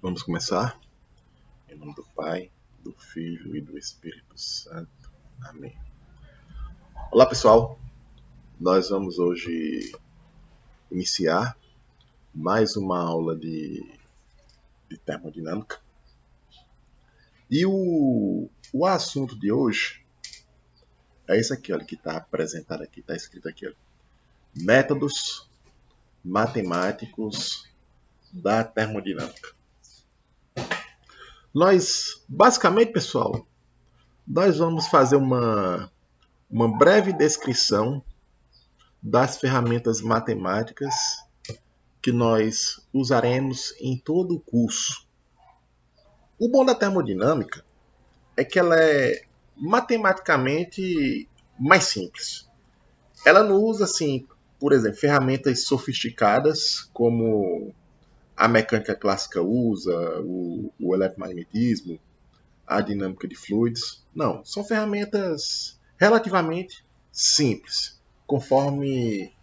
Vamos começar? Em nome do Pai, do Filho e do Espírito Santo. Amém. Olá, pessoal. Nós vamos hoje iniciar mais uma aula de termodinâmica. E o assunto de hoje é esse aqui, olha, que está apresentado aqui, está escrito aqui, olha. Métodos matemáticos da termodinâmica. Basicamente, pessoal, nós vamos fazer uma breve descrição das ferramentas matemáticas que nós usaremos em todo o curso. O bom da termodinâmica é que ela é matematicamente mais simples. Ela não usa, assim, por exemplo, ferramentas sofisticadas como a mecânica clássica usa, o eletromagnetismo, a dinâmica de fluidos. Não, são ferramentas relativamente simples, conforme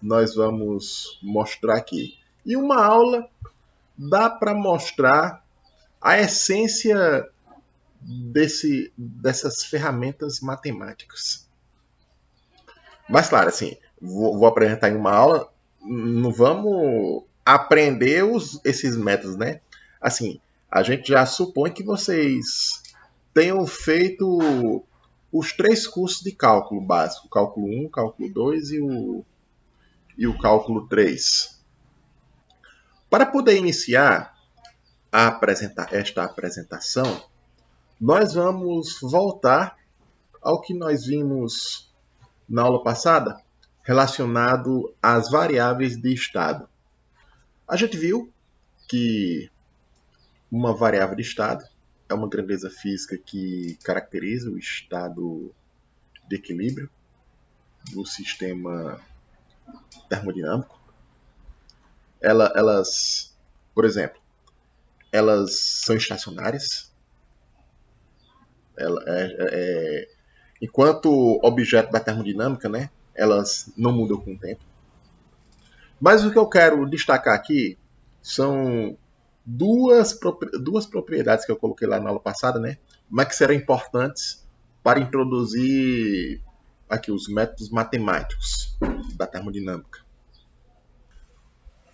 nós vamos mostrar aqui. E uma aula dá para mostrar a essência dessas ferramentas matemáticas. Mas claro, assim, vou apresentar em uma aula, não vamos aprender esses métodos, né? Assim, a gente já supõe que vocês tenham feito os 3 cursos de cálculo básico, cálculo 1, cálculo 2 e o cálculo 3. Para poder iniciar esta apresentação, nós vamos voltar ao que nós vimos na aula passada, relacionado às variáveis de estado. A gente viu que uma variável de estado é uma grandeza física que caracteriza o estado de equilíbrio do sistema termodinâmico. Elas, por exemplo, elas são estacionárias. Enquanto objeto da termodinâmica, né, elas não mudam com o tempo. Mas o que eu quero destacar aqui são duas propriedades que eu coloquei lá na aula passada, né, mas que serão importantes para introduzir aqui os métodos matemáticos da termodinâmica.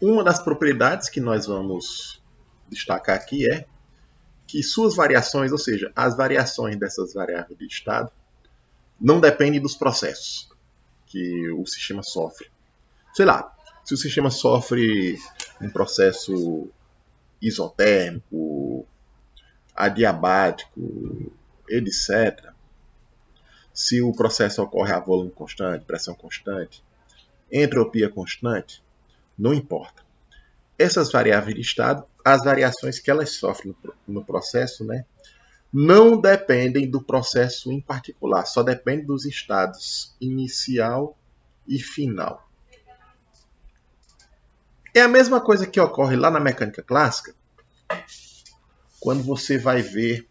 Uma das propriedades que nós vamos destacar aqui é que suas variações, ou seja, as variações dessas variáveis de estado, não dependem dos processos que o sistema sofre. Sei lá, se o sistema sofre um processo isotérmico, adiabático, etc., se o processo ocorre a volume constante, pressão constante, entropia constante, não importa. Essas variáveis de estado, as variações que elas sofrem no processo, né, não dependem do processo em particular, só dependem dos estados inicial e final. É a mesma coisa que ocorre lá na mecânica clássica, quando você vai ver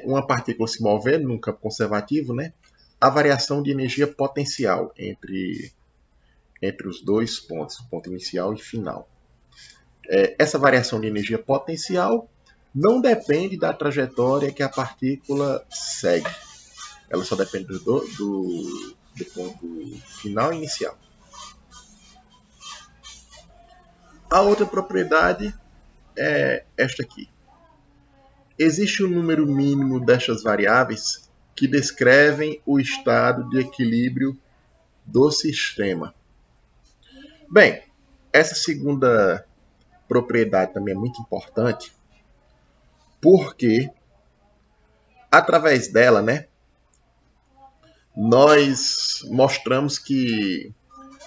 uma partícula se movendo num campo conservativo, né, a variação de energia potencial entre os dois pontos, o ponto inicial e final. Essa variação de energia potencial não depende da trajetória que a partícula segue. Ela só depende do ponto final e inicial. A outra propriedade é esta aqui. Existe um número mínimo destas variáveis que descrevem o estado de equilíbrio do sistema. Bem, essa segunda propriedade também é muito importante, porque através dela, né, nós mostramos que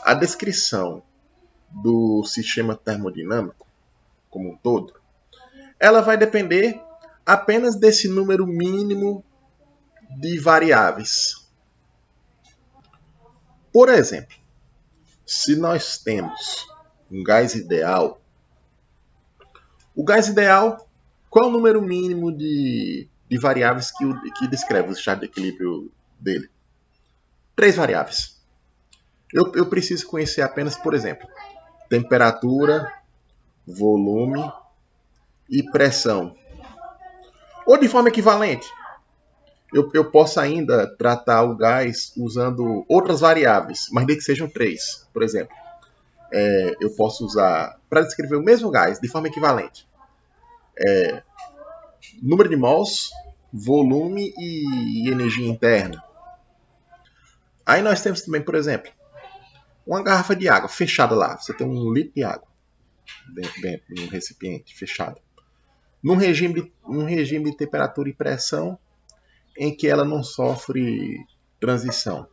a descrição do sistema termodinâmico como um todo, ela vai depender apenas desse número mínimo de variáveis. Por exemplo, se nós temos um gás ideal, o gás ideal, qual é o número mínimo de variáveis que descreve o estado de equilíbrio dele? 3 variáveis. Eu preciso conhecer apenas, por exemplo, temperatura, volume e pressão, ou de forma equivalente, eu posso ainda tratar o gás usando outras variáveis, mas de que sejam 3, por exemplo. Eu posso usar, para descrever o mesmo gás, de forma equivalente, número de mols, volume e energia interna. Aí nós temos também, por exemplo, uma garrafa de água fechada lá. Você tem 1 litro de água dentro de um recipiente fechado. Num regime de temperatura e pressão em que ela não sofre transição.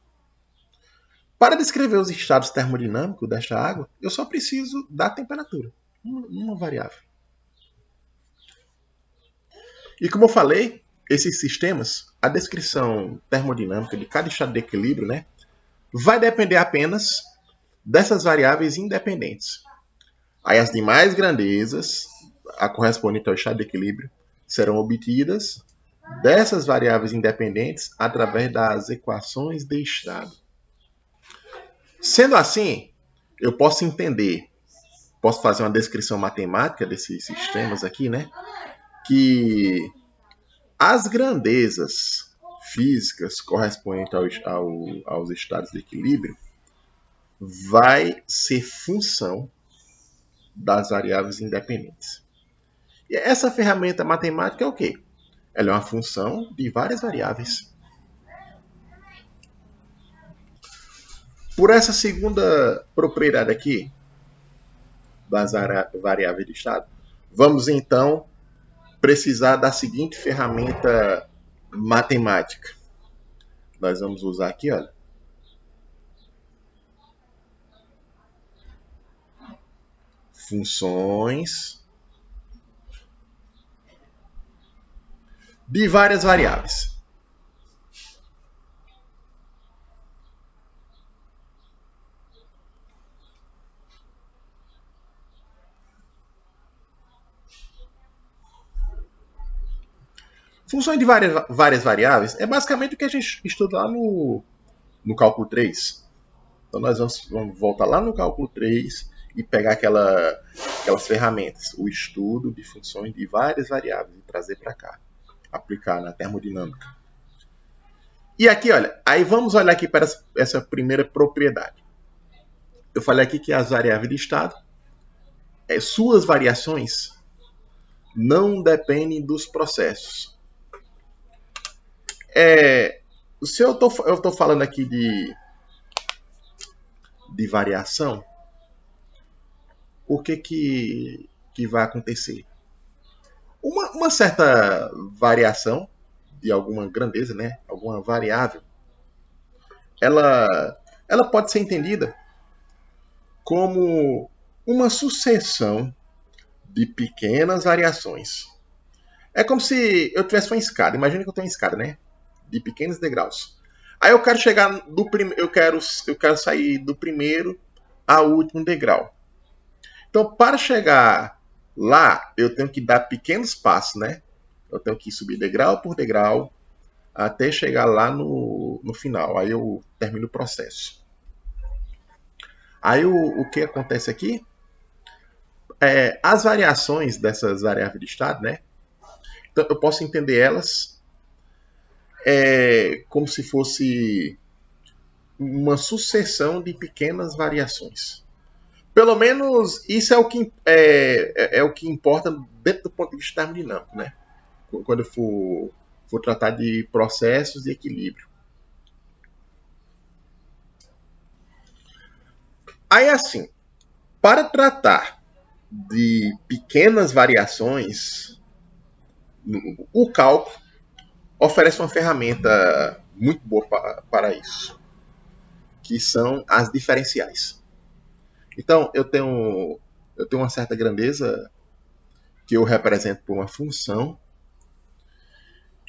Para descrever os estados termodinâmicos desta água, eu só preciso da temperatura, uma variável. E como eu falei, esses sistemas, a descrição termodinâmica de cada estado de equilíbrio, né, vai depender apenas dessas variáveis independentes. Aí as demais grandezas, a correspondente ao estado de equilíbrio, serão obtidas dessas variáveis independentes através das equações de estado. Sendo assim, eu posso entender, posso fazer uma descrição matemática desses sistemas aqui, né? Que as grandezas físicas correspondentes aos estados de equilíbrio vai ser função das variáveis independentes. E essa ferramenta matemática é o quê? Ela é uma função de várias variáveis. Por essa segunda propriedade aqui, das variáveis de estado, vamos então precisar da seguinte ferramenta matemática. Nós vamos usar aqui, olha. Funções de várias variáveis. Funções de várias variáveis é basicamente o que a gente estuda lá no cálculo 3. Então nós vamos voltar lá no cálculo 3 e pegar aquelas ferramentas, o estudo de funções de várias variáveis e trazer para cá, aplicar na termodinâmica. E aqui, olha, aí vamos olhar aqui para essa primeira propriedade. Eu falei aqui que as variáveis de estado, suas variações não dependem dos processos. Se eu estou falando aqui de variação, o que vai acontecer? Uma certa variação de alguma grandeza, né? Alguma variável, ela pode ser entendida como uma sucessão de pequenas variações. É como se eu tivesse uma escada. Imagina que eu tenho uma escada, né? De pequenos degraus. Aí eu quero chegar eu quero sair do primeiro ao último degrau. Então, para chegar lá, eu tenho que dar pequenos passos, né? Eu tenho que subir degrau por degrau até chegar lá no final. Aí eu termino o processo. Aí o que acontece aqui? As variações dessas variáveis de estado, né? Então, eu posso entender elas como se fosse uma sucessão de pequenas variações. Pelo menos isso é o que importa dentro do ponto de vista termodinâmico, né? Quando eu for tratar de processos de equilíbrio. Aí assim, para tratar de pequenas variações, o cálculo oferece uma ferramenta muito boa para isso, que são as diferenciais. Então, eu tenho uma certa grandeza que eu represento por uma função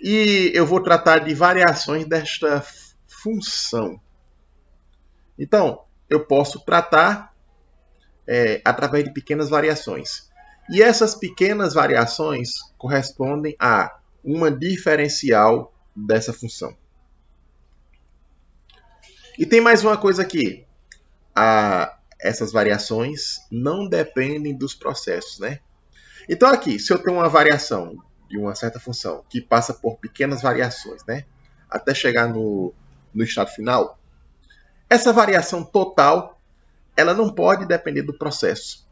e eu vou tratar de variações desta função. Então, eu posso tratar através de pequenas variações. E essas pequenas variações correspondem a uma diferencial dessa função. E tem mais uma coisa aqui. Essas variações não dependem dos processos, né? Então aqui, se eu tenho uma variação de uma certa função que passa por pequenas variações, né, até chegar no estado final, essa variação total ela não pode depender do processo.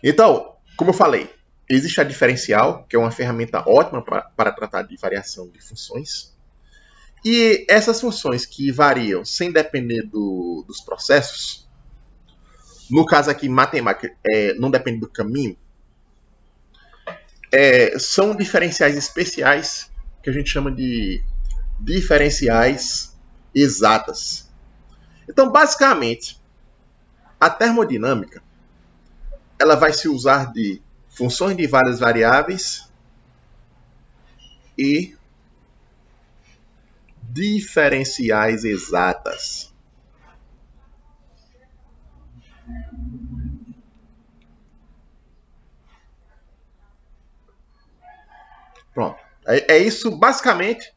Então, como eu falei, existe a diferencial, que é uma ferramenta ótima para tratar de variação de funções. E essas funções que variam sem depender dos processos, no caso aqui, matemática, não depende do caminho, são diferenciais especiais que a gente chama de diferenciais exatas. Então, basicamente, a termodinâmica ela vai se usar de funções de várias variáveis e diferenciais exatas. Pronto. É isso, basicamente,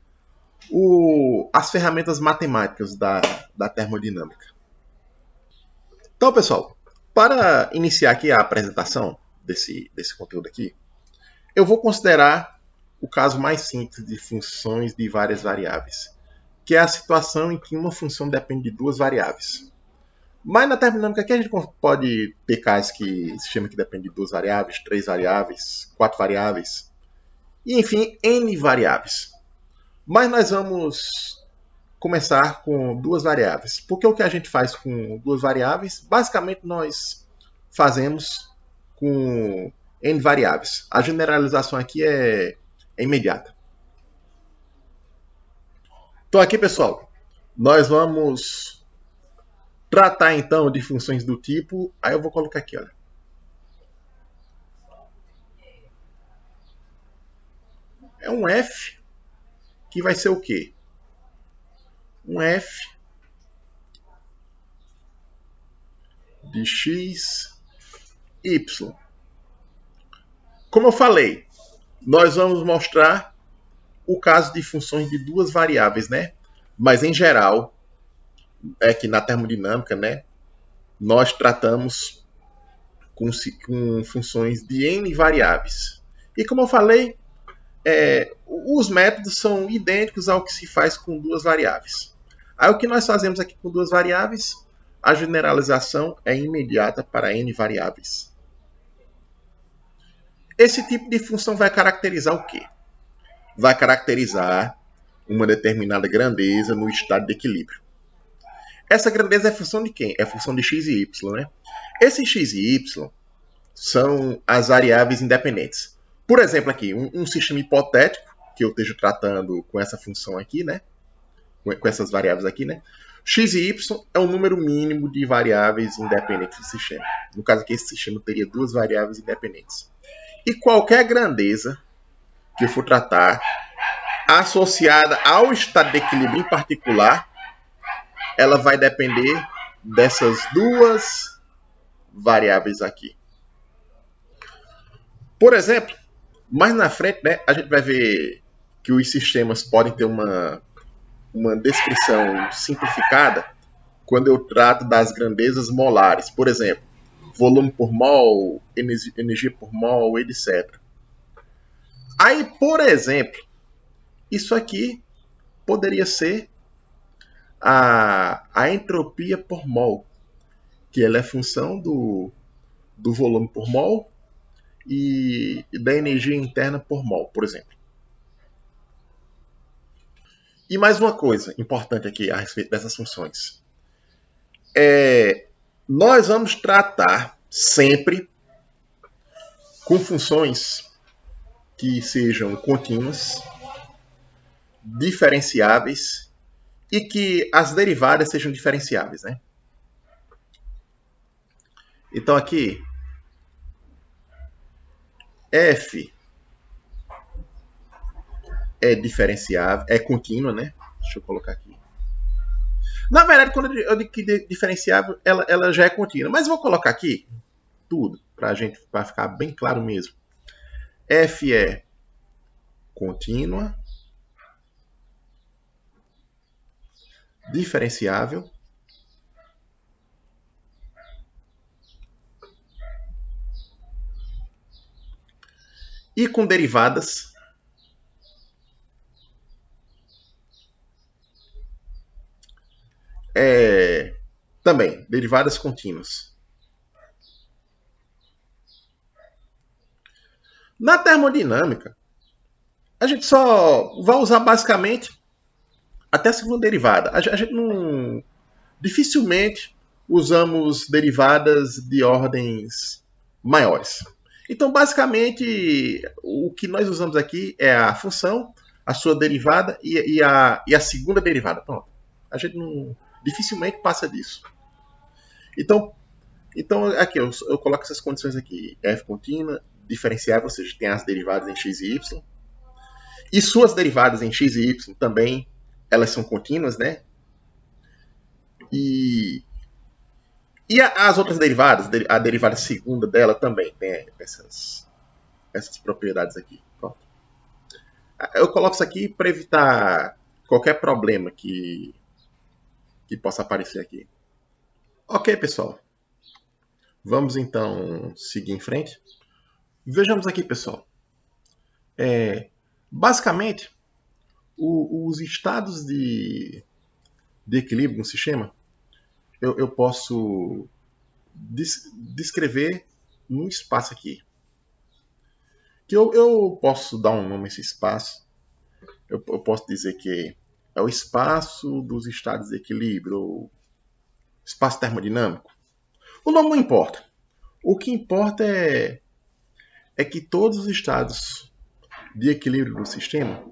as ferramentas matemáticas da termodinâmica. Então, pessoal, para iniciar aqui a apresentação desse conteúdo aqui, eu vou considerar o caso mais simples de funções de várias variáveis, que é a situação em que uma função depende de duas variáveis. Mas na termodinâmica aqui a gente pode ter casos que se chama que depende de duas variáveis, três variáveis, quatro variáveis, e enfim, N variáveis. Mas nós vamos começar com duas variáveis. Porque o que a gente faz com duas variáveis, basicamente nós fazemos com N variáveis. A generalização aqui é imediata. Então aqui, pessoal, nós vamos tratar então de funções do tipo, aí eu vou colocar aqui, olha. É um f que vai ser o quê? Um f de x, y. Como eu falei, nós vamos mostrar o caso de funções de duas variáveis, né? Mas em geral, é que na termodinâmica, né, nós tratamos com funções de n variáveis. E como eu falei, os métodos são idênticos ao que se faz com duas variáveis. Aí o que nós fazemos aqui com duas variáveis? A generalização é imediata para n variáveis. Esse tipo de função vai caracterizar o quê? Vai caracterizar uma determinada grandeza no estado de equilíbrio. Essa grandeza é função de quem? É função de x e y, né? Esses x e y são as variáveis independentes. Por exemplo, aqui, um sistema hipotético, que eu esteja tratando com essa função aqui, né? Com essas variáveis aqui, né? X e y é o número mínimo de variáveis independentes do sistema. No caso aqui, esse sistema teria duas variáveis independentes. E qualquer grandeza que eu for tratar associada ao estado de equilíbrio em particular, ela vai depender dessas duas variáveis aqui. Por exemplo, mais na frente, né, a gente vai ver que os sistemas podem ter uma descrição simplificada quando eu trato das grandezas molares. Por exemplo, volume por mol, energia por mol, etc. Aí, por exemplo, isso aqui poderia ser a entropia por mol, que ela é função do volume por mol e da energia interna por mol, por exemplo. E mais uma coisa importante aqui a respeito dessas funções. Nós vamos tratar sempre com funções que sejam contínuas, diferenciáveis e que as derivadas sejam diferenciáveis, né? Então aqui, f é diferenciável, é contínua, né? Deixa eu colocar aqui. Na verdade, quando eu digo que diferenciável, ela já é contínua. Mas vou colocar aqui tudo, para ficar bem claro mesmo. F é contínua, diferenciável E com derivadas, também, derivadas contínuas. Na termodinâmica, a gente só vai usar basicamente até a segunda derivada. A gente não. Dificilmente usamos derivadas de ordens maiores. Então, basicamente, o que nós usamos aqui é a função, a sua derivada e a segunda derivada. Pronto. A gente não, dificilmente passa disso. Então aqui eu coloco essas condições aqui. F contínua, diferenciável, ou seja, tem as derivadas em x e y. E suas derivadas em x e y também, elas são contínuas, né? E as outras derivadas, a derivada segunda dela também tem essas propriedades aqui. Pronto. Eu coloco isso aqui para evitar qualquer problema que possa aparecer aqui. Ok, pessoal. Vamos então seguir em frente. Vejamos aqui, pessoal. Basicamente, os estados de equilíbrio no sistema, eu posso descrever num espaço aqui. Que eu posso dar um nome a esse espaço. Eu posso dizer que é o espaço dos estados de equilíbrio, ou espaço termodinâmico. O nome não importa. O que importa é que todos os estados de equilíbrio do sistema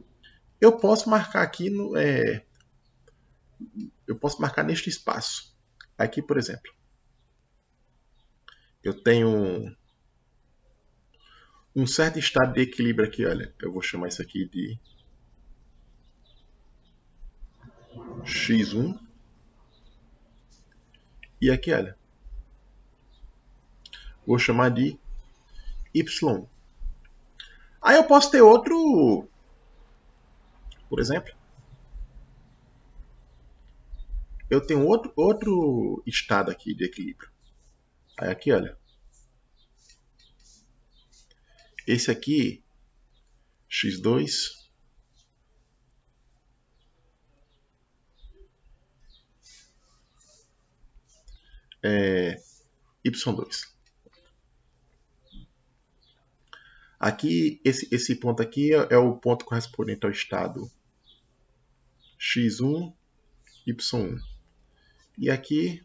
eu posso marcar aqui eu posso marcar neste espaço. Aqui, por exemplo, eu tenho um certo estado de equilíbrio aqui, olha. Eu vou chamar isso aqui de x1. E aqui, olha, vou chamar de y1. Aí eu posso ter outro, por exemplo, eu tenho outro estado aqui de equilíbrio. Aí aqui, olha, esse aqui, x2, y2. Aqui, esse ponto aqui é o ponto correspondente ao estado x1, y1. E aqui,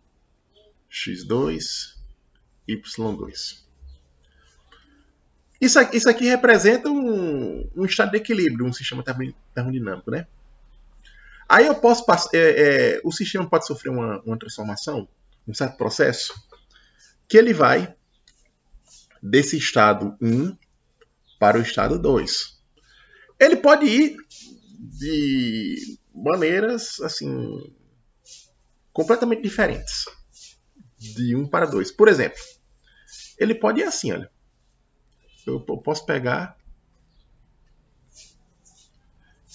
x2, y2. Isso aqui representa um estado de equilíbrio, um sistema termodinâmico, né? Aí eu posso passar, o sistema pode sofrer uma transformação, um certo processo, que ele vai desse estado 1 para o estado 2. Ele pode ir de maneiras assim completamente diferentes, de 1 para 2. Por exemplo, ele pode ir assim, olha. Eu posso pegar,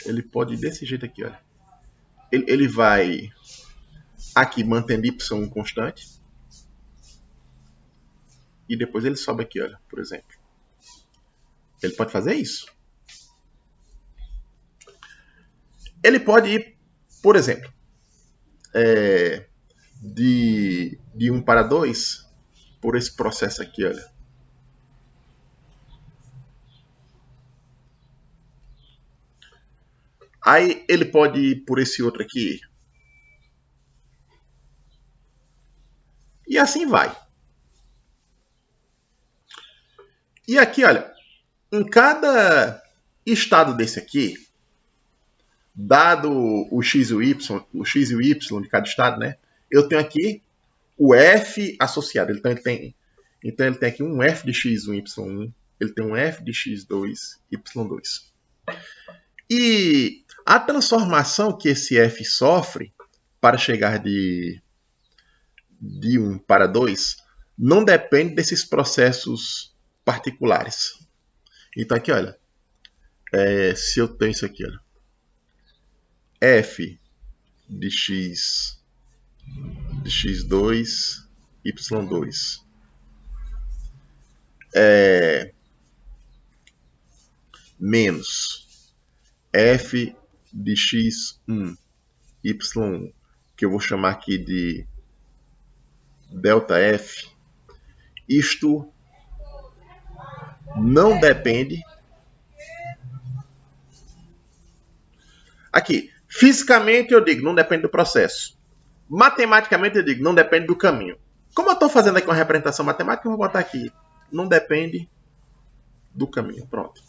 ele pode ir desse jeito aqui, olha. Ele vai aqui mantendo y constante e depois ele sobe aqui, olha, por exemplo. Ele pode fazer isso. Ele pode ir, por exemplo, de 1 para 2 por esse processo aqui, olha. Aí ele pode ir por esse outro aqui. E assim vai. E aqui, olha, em cada estado desse aqui, dado o x e o y de cada estado, né? Eu tenho aqui o f associado. Então ele tem aqui um f de x1, y1. Ele tem um f de x2, y2. E a transformação que esse f sofre para chegar de 1 para 2 não depende desses processos particulares. Então aqui, olha, se eu tenho isso aqui, olha, f de x2, y2 menos f de x1, y1, que eu vou chamar aqui de ΔF, isto não depende. Aqui, fisicamente eu digo, não depende do processo. Matematicamente eu digo, não depende do caminho. Como eu estou fazendo aqui uma representação matemática, eu vou botar aqui, não depende do caminho. Pronto.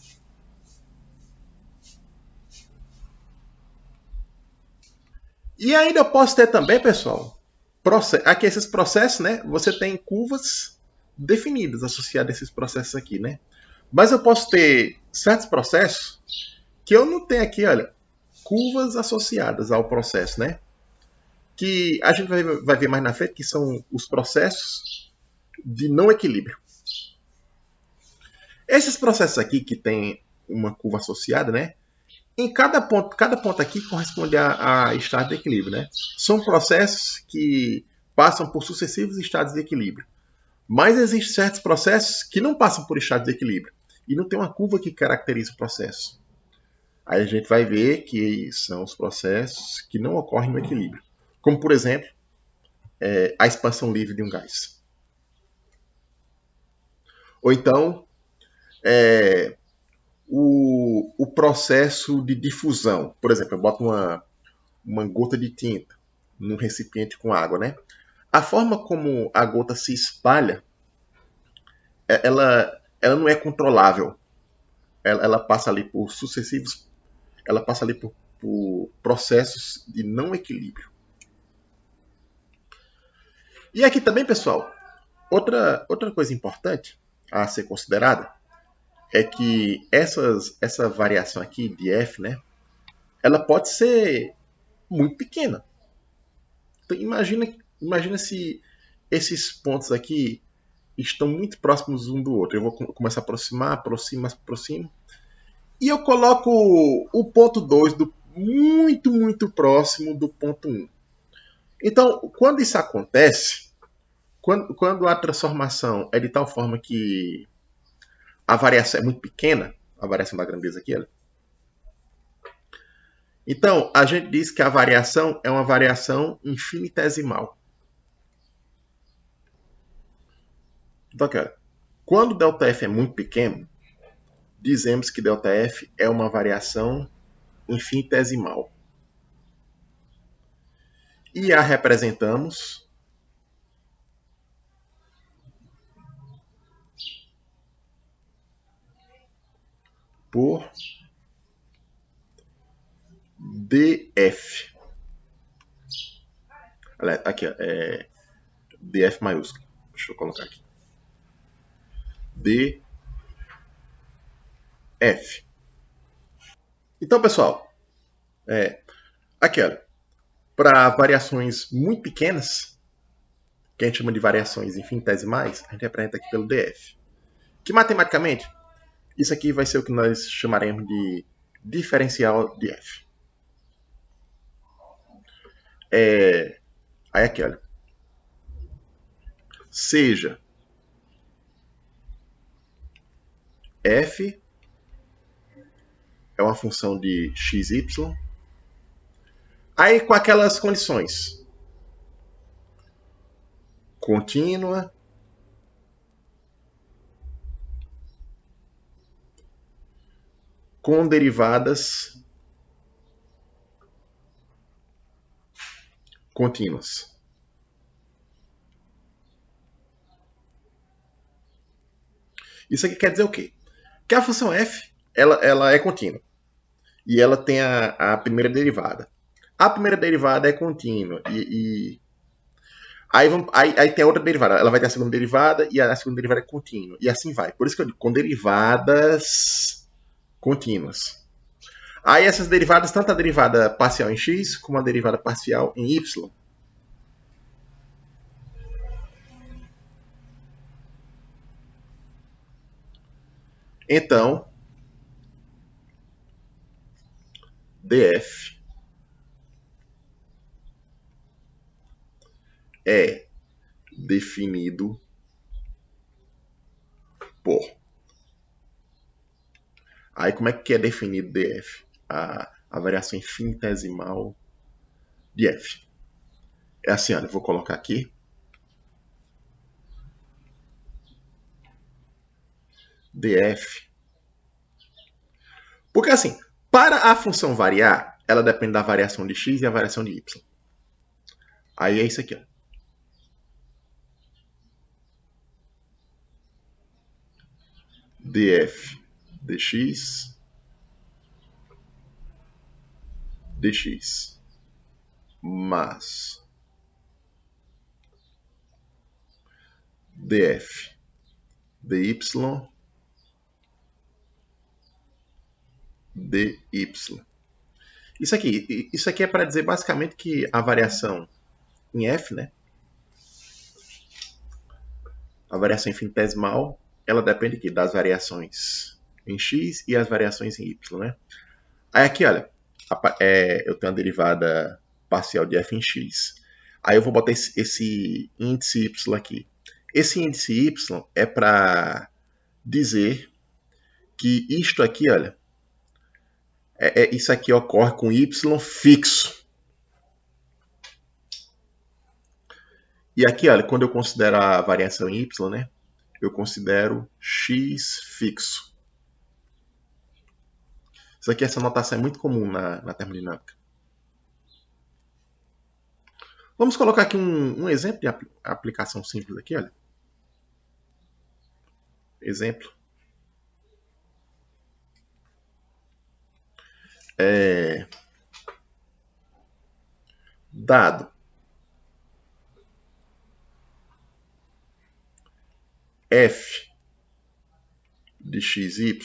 E ainda eu posso ter também, pessoal, aqui esses processos, né? Você tem curvas definidas associadas a esses processos aqui, né? Mas eu posso ter certos processos que eu não tenho aqui, olha, curvas associadas ao processo, né? Que a gente vai ver mais na frente, que são os processos de não equilíbrio. Esses processos aqui que tem uma curva associada, né? Em cada ponto aqui corresponde a estado de equilíbrio, né? São processos que passam por sucessivos estados de equilíbrio. Mas existem certos processos que não passam por estados de equilíbrio e não tem uma curva que caracteriza o processo. Aí a gente vai ver que são os processos que não ocorrem no equilíbrio. Como, por exemplo, a expansão livre de um gás. Ou então, o processo de difusão. Por exemplo, eu boto uma gota de tinta num recipiente com água, né? A forma como a gota se espalha, ela não é controlável. Ela passa ali por sucessivos, ela passa ali por processos de não equilíbrio. E aqui também, pessoal, outra coisa importante a ser considerada é que essa variação aqui de f, né, ela pode ser muito pequena. Então, imagina se esses pontos aqui estão muito próximos um do outro. Eu vou começar a aproximar, aproximo. E eu coloco o ponto 2 muito próximo do ponto 1. Então, quando isso acontece, quando a transformação é de tal forma que a variação é muito pequena, a variação da grandeza aqui, olha. Então, a gente diz que a variação é uma variação infinitesimal. Então, cara, quando ΔF é muito pequeno, dizemos que ΔF é uma variação infinitesimal. E a representamos por df. Aqui, df maiúsculo. Deixa eu colocar aqui. df. Então, pessoal, aqui, olha, para variações muito pequenas, que a gente chama de variações infinitesimais, a gente representa aqui pelo df. Que matematicamente, isso aqui vai ser o que nós chamaremos de diferencial de f. Aí aqui, olha. Seja f é uma função de xy. Aí com aquelas condições. Contínua. Com derivadas contínuas. Isso aqui quer dizer o quê? Que a função f ela é contínua. E ela tem a primeira derivada. A primeira derivada é contínua. Aí tem a outra derivada. Ela vai ter a segunda derivada e a segunda derivada é contínua. E assim vai. Por isso que eu digo com derivadas contínuas. Aí essas derivadas, tanto a derivada parcial em x como a derivada parcial em y. Então, df é definido por. Aí como é que é definido df? A variação infinitesimal de f. É assim, olha, eu vou colocar aqui. df. Porque assim, para a função variar, ela depende da variação de x e a variação de y. Aí é isso aqui, ó. df dx dx mais df dy dy. Isso aqui é para dizer basicamente que a variação em f, né? A variação infinitesimal, ela depende aqui das variações em x e as variações em y, né? Aí aqui, olha, eu tenho a derivada parcial de f em x. Aí eu vou botar esse índice y aqui. Esse índice y é para dizer que isto aqui, olha, isso aqui ocorre com y fixo. E aqui, olha, quando eu considero a variação em y, né, eu considero x fixo. Isso aqui, essa notação é muito comum na termodinâmica. Vamos colocar aqui um exemplo de aplicação simples aqui, olha. Exemplo. Dado f de xy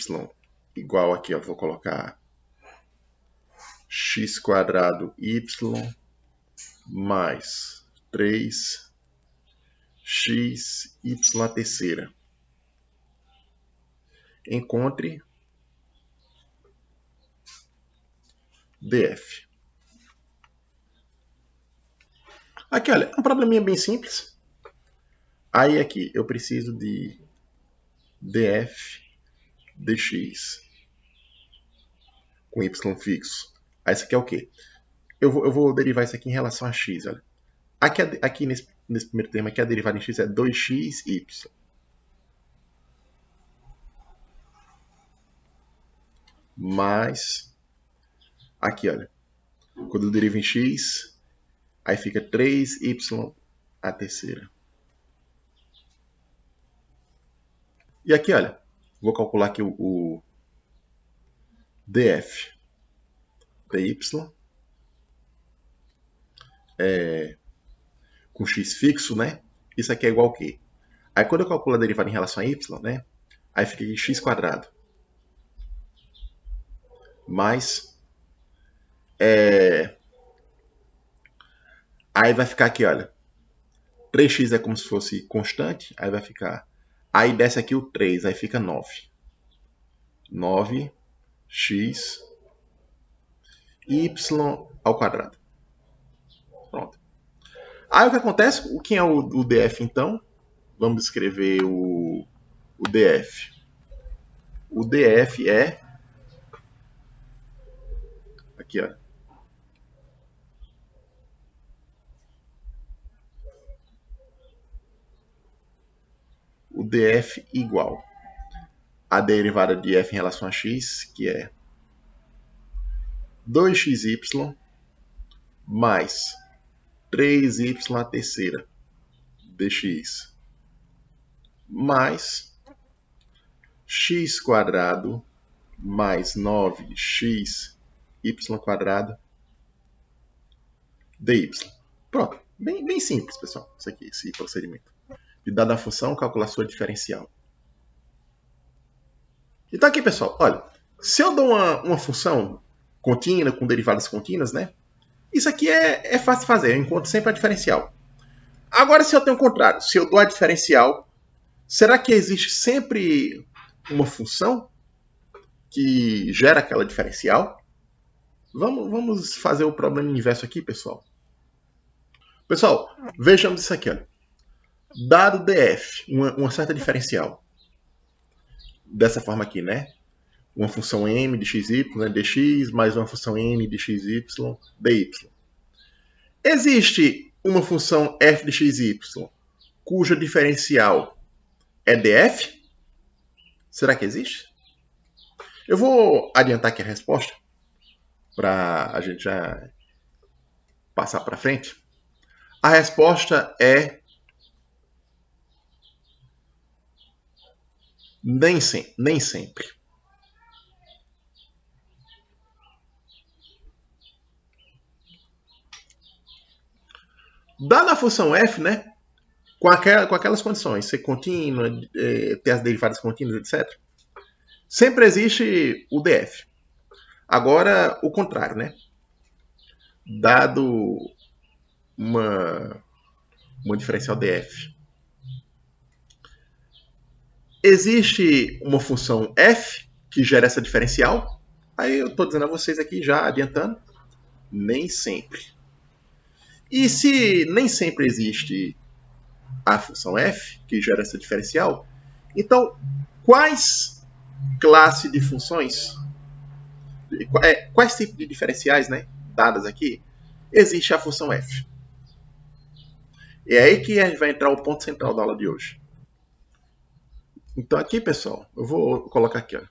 igual aqui, eu vou colocar x² y mais 3x y à terceira. Encontre df. Aqui, olha, é um probleminha bem simples. Aí aqui eu preciso de df dx com y fixo. Aí isso aqui é o quê? Eu vou derivar isso aqui em relação a x, olha. Aqui nesse primeiro termo aqui, a derivada em x é 2xy. Mais, aqui, olha, quando eu derivo em x, aí fica 3y à terceira. E aqui, olha, vou calcular aqui o df dy com x fixo, né? Isso aqui é igual ao quê? Aí quando eu calculo a derivada em relação a y, né? Aí fica aqui x² mais aí vai ficar aqui, olha, 3x é como se fosse constante, aí vai ficar, aí desce aqui o 3, aí fica 9. 9x y ao quadrado. Pronto. Aí o que acontece? Quem é o df então? Vamos escrever o df. O df é aqui, ó. O df igual a derivada de f em relação a x, que é 2xy mais 3y à terceira dx mais x² mais 9xy² dy. Pronto, bem simples, pessoal, isso aqui, esse procedimento. E dada a função, calcular sua diferencial. Então aqui, pessoal, olha, se eu dou uma função contínua, com derivadas contínuas, né? Isso aqui é fácil de fazer, eu encontro sempre a diferencial. Agora, se eu tenho o contrário, se eu dou a diferencial, será que existe sempre uma função que gera aquela diferencial? Vamos fazer o problema inverso aqui, pessoal. Pessoal, vejamos isso aqui, olha. Dado df, uma certa diferencial, dessa forma aqui, né? uma função m de xy, né, dx, mais uma função n de xy, dy. Existe uma função f de xy cuja diferencial é df? Será que existe? Eu vou adiantar aqui a resposta para a gente já passar para frente. A resposta é nem sempre. Dada a função f, né, com aquelas condições, ser contínua, ter as derivadas contínuas, etc., sempre existe o df. Agora, o contrário, né? Dado uma diferencial df, existe uma função f que gera essa diferencial. Aí eu estou dizendo a vocês aqui, já adiantando, nem sempre. E se nem sempre existe a função f que gera essa diferencial, então quais classes de funções, quais tipos de diferenciais, né, dadas aqui, existe a função f? É aí que a gente vai entrar o ponto central da aula de hoje. Então aqui, pessoal, eu vou colocar aqui, ó,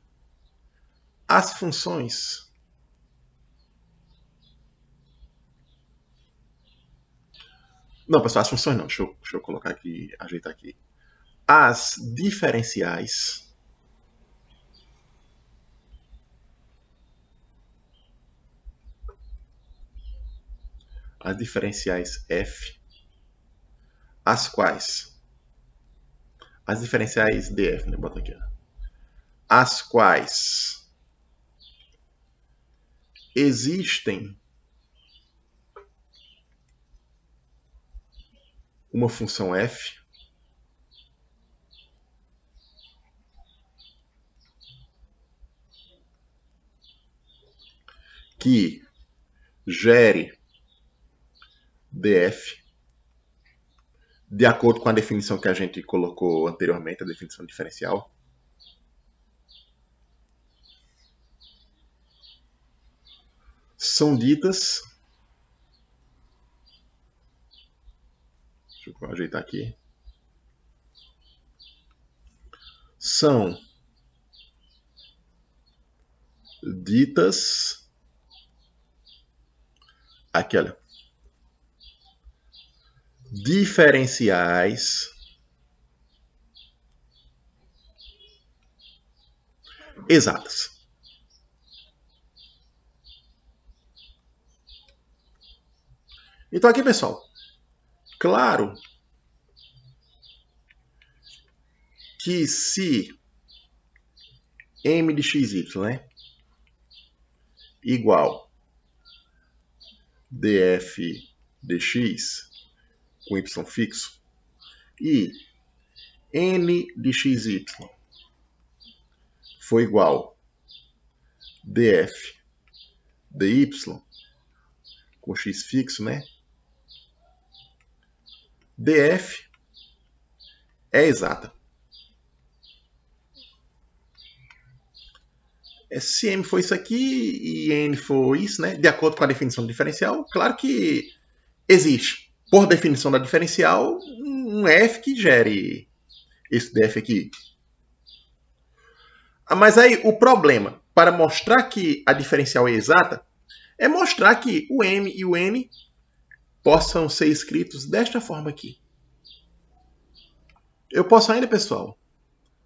as funções não, pessoal, as funções não, deixa eu colocar aqui, ajeitar aqui. As diferenciais f, as quais, as diferenciais df, né, bota aqui, ó, as quais existem uma função f que gere df de acordo com a definição que a gente colocou anteriormente, a definição diferencial. São ditas, deixa eu ajeitar aqui, são ditas, aqui olha, diferenciais exatas. Então aqui, pessoal, claro que se m de xy, né, igual df dx com y fixo e n de xy for igual df dy com x fixo, né, df é exata. Se m for isso aqui e n for isso, né, de acordo com a definição do diferencial, claro que existe, por definição da diferencial, um f que gere esse df aqui. Mas aí o problema, para mostrar que a diferencial é exata, é mostrar que o m e o n possam ser escritos desta forma aqui. Eu posso ainda, pessoal,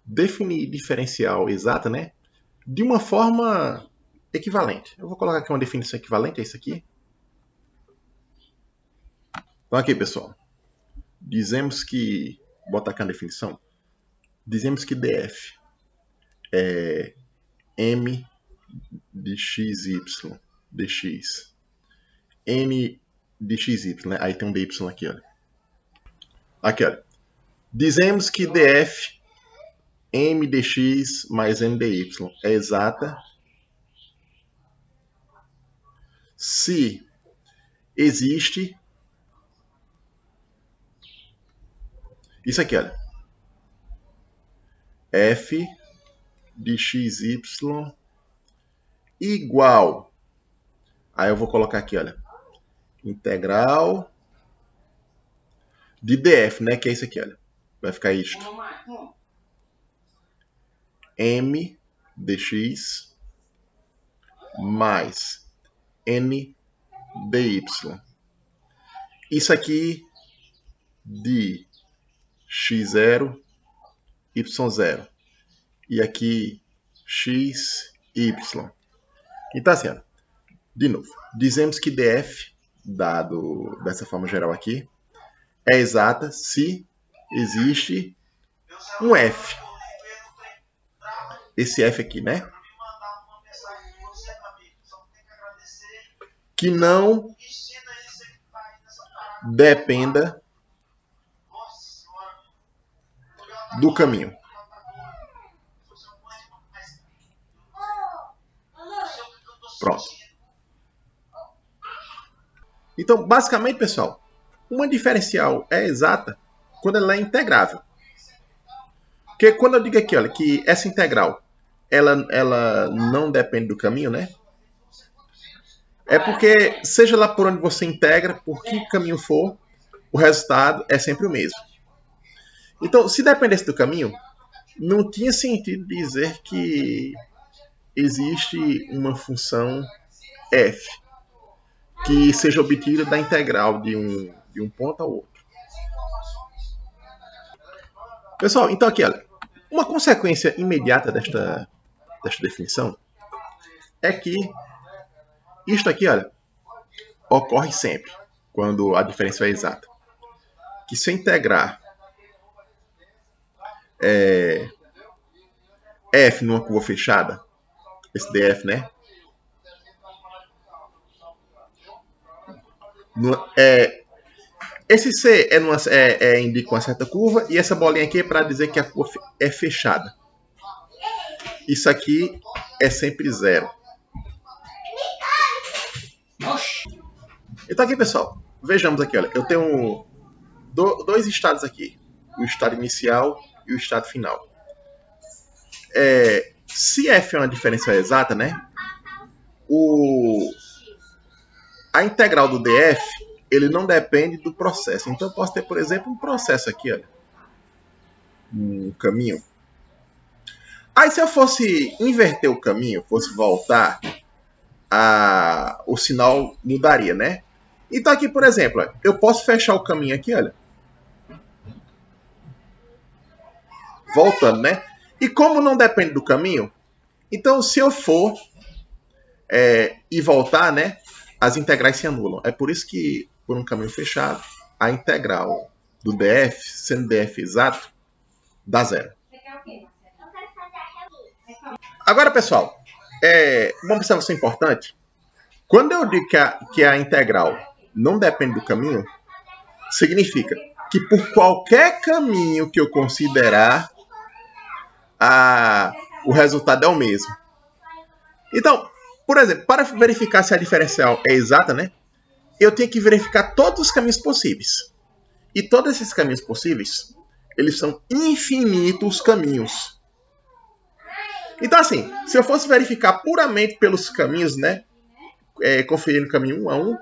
definir diferencial exata, né, de uma forma equivalente. Eu vou colocar aqui uma definição equivalente a isso aqui. Então aqui, pessoal, dizemos que, vou botar aqui a definição, dizemos que df é m de xy dx, n de xy, né? Aí tem um dy aqui, olha. Aqui, olha. Dizemos que df m dx mais n dy é exata se existe isso aqui, olha, f de xy igual. Aí eu vou colocar aqui, olha. Integral de df, né? Que é isso aqui, olha. Vai ficar isto. M dx mais n dy. Isso aqui de x0, y0. E aqui x, y. Então assim, ó, de novo, dizemos que df, dado dessa forma geral aqui, é exata se existe um f. Esse f aqui, né? Que não dependa do caminho. Pronto. Então, basicamente, pessoal, uma diferencial é exata quando ela é integrável. Porque quando eu digo aqui, olha, que essa integral ela não depende do caminho, né? É porque, seja lá por onde você integra, por que caminho for, o resultado é sempre o mesmo. Então, se dependesse do caminho, não tinha sentido dizer que existe uma função f que seja obtida da integral de um ponto ao outro. Pessoal, então aqui, olha, uma consequência imediata desta definição é que isto aqui, olha, ocorre sempre quando a diferença é exata. Que se integrar f numa curva fechada, esse df, né? Esse C indica uma certa curva e essa bolinha aqui é para dizer que a curva é fechada. Isso aqui é sempre zero. Então aqui, pessoal, vejamos aqui, olha, eu tenho dois estados aqui, o estado inicial e o estado final. Se f é uma diferencial exata, né? A integral do df ele não depende do processo. Então eu posso ter, por exemplo, um processo aqui, olha, um caminho. Aí se eu fosse inverter o caminho, fosse voltar, o sinal mudaria, né? Então aqui, por exemplo, eu posso fechar o caminho aqui, olha. Voltando, né? E como não depende do caminho, então se eu for e voltar, né? As integrais se anulam. É por isso que, por um caminho fechado, a integral do df, sendo df exato, dá zero. Agora, pessoal, uma observação importante. Quando eu digo que a integral não depende do caminho, significa que por qualquer caminho que eu considerar, o resultado é o mesmo. Então, por exemplo, para verificar se a diferencial é exata, né, eu tenho que verificar todos os caminhos possíveis. E todos esses caminhos possíveis, eles são infinitos caminhos. Então, assim, se eu fosse verificar puramente pelos caminhos, né, conferindo caminho 1 a 1,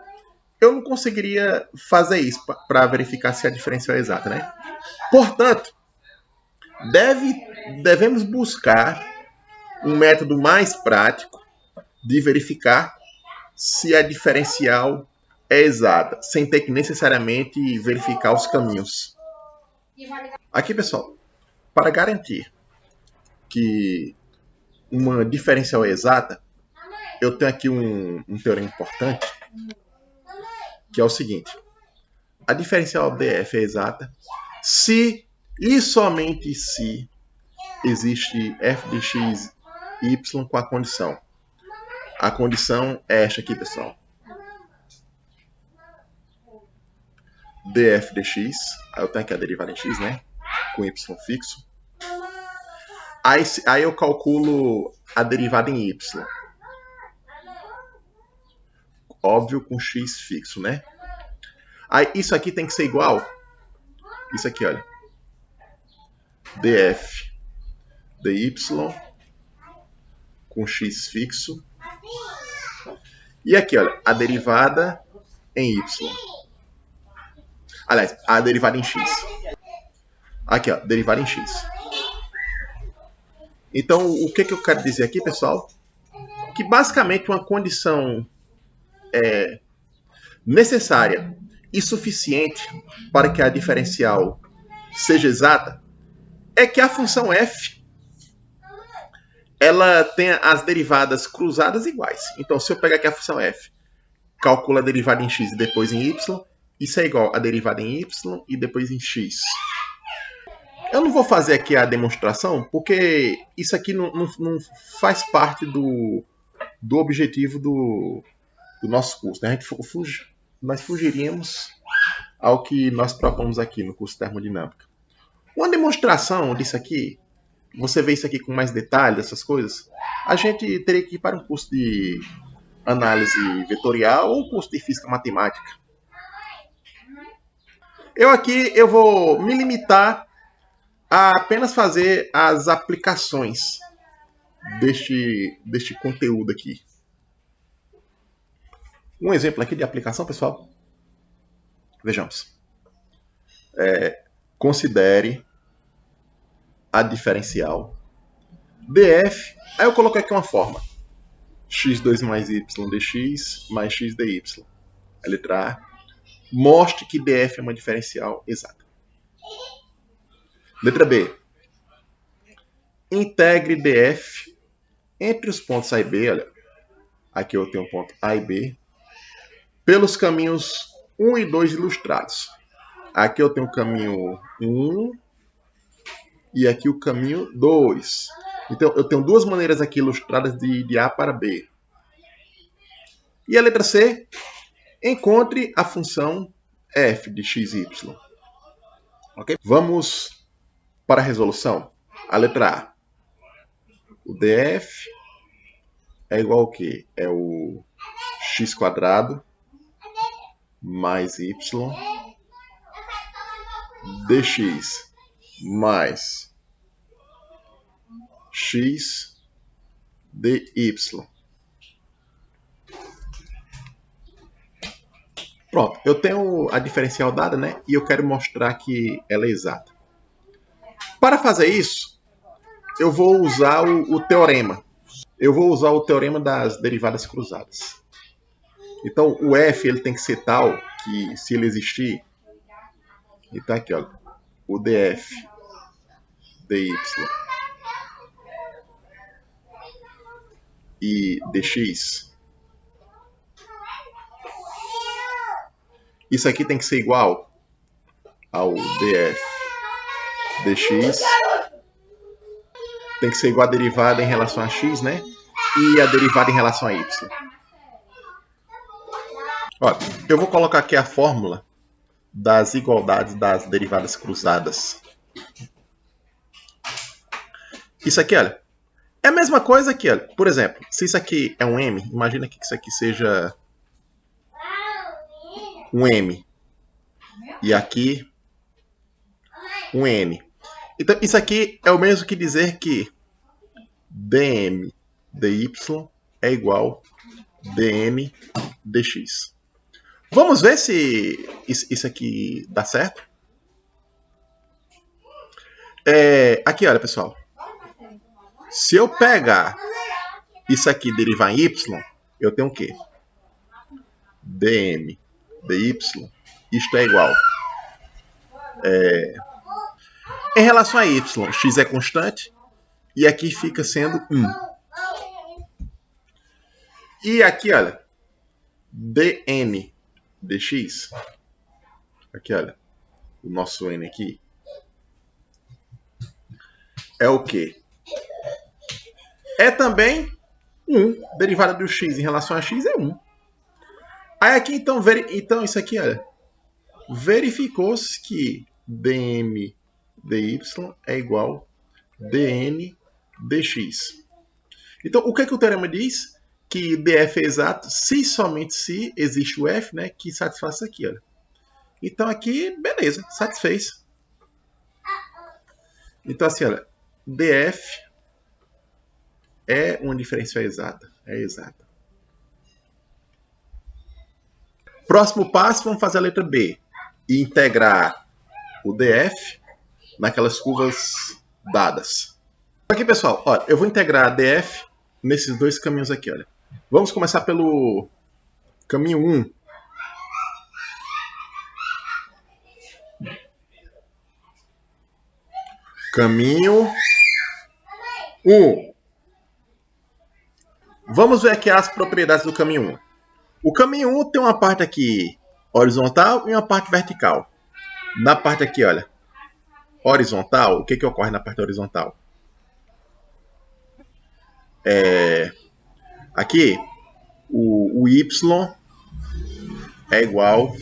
eu não conseguiria fazer isso para verificar se a diferencial é exata, né? Portanto, devemos buscar um método mais prático de verificar se a diferencial é exata, sem ter que necessariamente verificar os caminhos. Aqui, pessoal, para garantir que uma diferencial é exata, eu tenho aqui um teorema importante, que é o seguinte. A diferencial df é exata se e somente se existe f de x, y com a condição. A condição é esta aqui, pessoal. df de x, aí eu tenho aqui a derivada em x, né? Com y fixo. Aí eu calculo a derivada em y. Óbvio, com x fixo, né? Aí isso aqui tem que ser igual. Isso aqui, olha. df dy com x fixo E aqui, olha, a derivada em y. Aliás, a derivada em x. Aqui, ó, derivada em x. Então, o que eu quero dizer aqui, pessoal? Que basicamente uma condição necessária e suficiente para que a diferencial seja exata é que a função f ela tenha as derivadas cruzadas iguais. Então, se eu pegar aqui a função f, calculo a derivada em x e depois em y, isso é igual a derivada em y e depois em x. Eu não vou fazer aqui a demonstração, porque isso aqui não faz parte do objetivo do nosso curso. Né? Nós fugiríamos ao que nós propomos aqui no curso de termodinâmica. Uma demonstração disso aqui, você vê isso aqui com mais detalhes, essas coisas, a gente teria que ir para um curso de análise vetorial ou um curso de física matemática. Eu vou me limitar a apenas fazer as aplicações deste conteúdo aqui. Um exemplo aqui de aplicação, pessoal. Vejamos. Considere a diferencial df. Aí eu coloquei aqui uma forma. x2 mais y dx mais x dy. A letra A. Mostre que df é uma diferencial exata. Letra B. Integre df entre os pontos A e B. Olha, aqui eu tenho o ponto A e B. Pelos caminhos 1 e 2 ilustrados. Aqui eu tenho o caminho 1 e aqui o caminho 2. Então, eu tenho duas maneiras aqui ilustradas de A para B. E a letra C, encontre a função f de x e y. Okay? Vamos para a resolução. A letra A. O df é igual ao quê? É o x² mais y dx mais x dy. Pronto, eu tenho a diferencial dada, né? E eu quero mostrar que ela é exata. Para fazer isso, eu vou usar o teorema. Eu vou usar o teorema das derivadas cruzadas. Então, o f ele tem que ser tal que, se ele existir, então aqui, ó, o df dy e dx, isso aqui tem que ser igual ao df dx, tem que ser igual a derivada em relação a x, né? E a derivada em relação a y. Olha, eu vou colocar aqui a fórmula das igualdades das derivadas cruzadas. Isso aqui, olha, é a mesma coisa aqui, olha. Por exemplo, se isso aqui é um m, imagina que isso aqui seja um m. E aqui um n. Então, isso aqui é o mesmo que dizer que dm dy é igual dn dx. Vamos ver se isso aqui dá certo? Aqui, olha, pessoal. Se eu pegar isso aqui e derivar em y, eu tenho o quê? dm dy, isto é igual. Em relação a y, x é constante e aqui fica sendo 1. E aqui, olha, dn dx, aqui, olha, o nosso n aqui, é o quê? É também 1. Derivada do x em relação a x é 1. Aí aqui, então, isso aqui, olha, verificou-se que dm dy é igual dn dx. Então, o que o teorema diz? Que df é exato se somente se existe o f, né, que satisfaz isso aqui. Olha. Então, aqui, beleza, satisfez. Então, assim, olha, df é uma diferencial exata. É exata. Próximo passo, vamos fazer a letra B. E integrar o DF naquelas curvas dadas. Aqui, pessoal, olha, eu vou integrar a DF nesses dois caminhos aqui. Olha. Vamos começar pelo caminho 1. Caminho 1. Vamos ver aqui as propriedades do caminho 1. O caminho 1 tem uma parte aqui horizontal e uma parte vertical. Na parte aqui, olha, horizontal, o que ocorre na parte horizontal? Aqui, o y é igual